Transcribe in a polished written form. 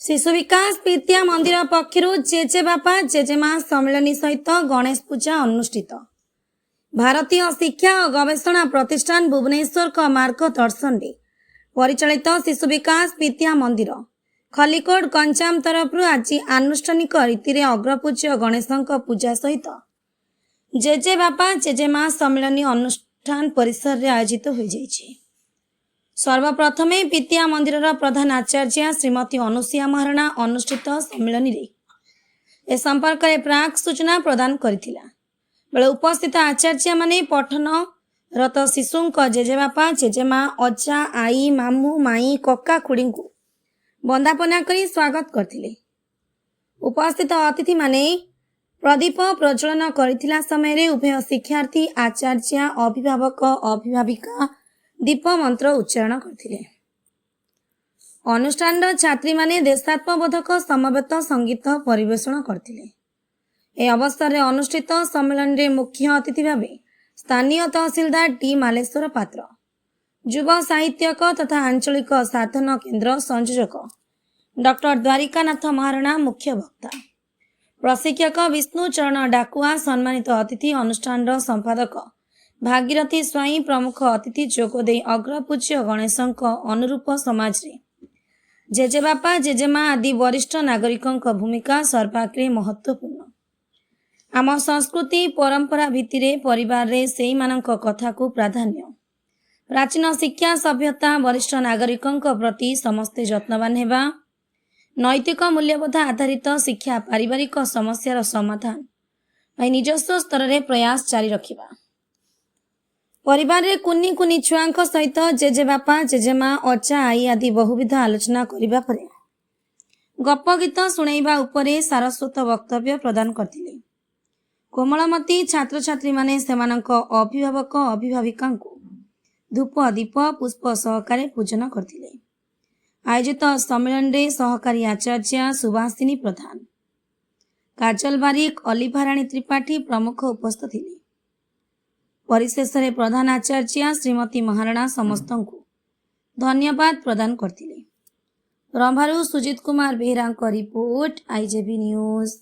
शिशु विकास विद्या मंदिर पक्षर जेजे बापा जेजेमा सम्मिलनी सहित गणेश पूजा अनुष्ठित। भारतीय शिक्षा और गवेषणा प्रतिष्ठान भुवनेश्वर का मार्गदर्शन परिचालित शिशु विकास विद्या मंदिर खलिकोट गंजाम तरफ आज आनुष्ठानिक रीति में अग्रपूज्य गणेशों पूजा सहित जेजे बापा जेजेमा सम्मिलनी अनुष्ठान परिसर रे आयोजित हो जाइए। सर्वप्रथमे विद्या मंदिर प्रधान आचार्य श्रीमती अनुसुया महाराणा अनुष्ठित सम्मिलनी ए संपर्क में प्राक सूचना प्रदान करथिला। बेले उपस्थित आचार्य माने पठन रत शिशु जेजेबापा जेजेमा अजा आई मामू माई कक्का खुड़ी को वंदापना करी स्वागत करथिले। उपस्थित अतिथि माने प्रदीप प्रज्वलन करथिला समय रे उभय शिक्षार्थी आचार्य अभिभावक अभिभाविका दीप मंत्र उच्चारण करथिले। अनुष्ठान छात्री माने देशात्मबोधक समवेत संगीत परिवेषण करथिले। ए अवसर रे अनुष्ठित सम्मेलन रे मुख्य अतिथि भावे स्थानीय तहसीलदार टी मालेश्वर पात्र, युवा साहित्यक तथा आंचलिक साधन केन्द्र संयोजक डॉक्टर द्वारिकानाथ महाराणा मुख्य वक्ता, प्रशिक्षक विष्णु चरण डाकुआ सम्मानित अतिथि अनुष्ठान संपादक भागीरथी स्वाई प्रमुख अतिथि जोगदे अग्रपूज्य गणेशों अनुरूप समाज रे जेजेबापा जेजेमा आदि वरिष्ठ नागरिकों भूमिका सर्वाग्रे महत्वपूर्ण। आम संस्कृति परंपरा भित्तिरे परिवार रे सेई मानक कथा को प्राधान्य, प्राचीन शिक्षा सभ्यता वरिष्ठ नागरिकों प्रति समस्ते जत्नवान हेबा, नैतिक मूल्यबोध आधारित शिक्षा पारिवारिक समस्यार समाधान निजस्व स्तर रे प्रयास जारी रखिबा। परिवार रे कुनी कुनी छुआंक सहित जेजेबापा जेजेमा अजा आई आदि बहुविध आलोचना करिबा परे गप गीत सुनाइबा उपरे सारस्वत वक्तव्य प्रदान करथिले। कोमलमती छात्र छात्री माने सेमानक अभिभावक अभिभाविका धूप दीप पुष्प सहकारे पूजन करथिले। आयोजित सम्मेलन रे सहकारी आचार्य सुभाषिनी प्रधान, काजल बारिक, अलिभाराणी त्रिपाठी प्रमुख उपस्थित थिले। परिशेष रे प्रधान आचार्य श्रीमती महाराणा समस्त को धन्यवाद प्रदान करथिले। रंभारू सुजित कुमार बेहरा रिपोर्ट, आईजेबी न्यूज।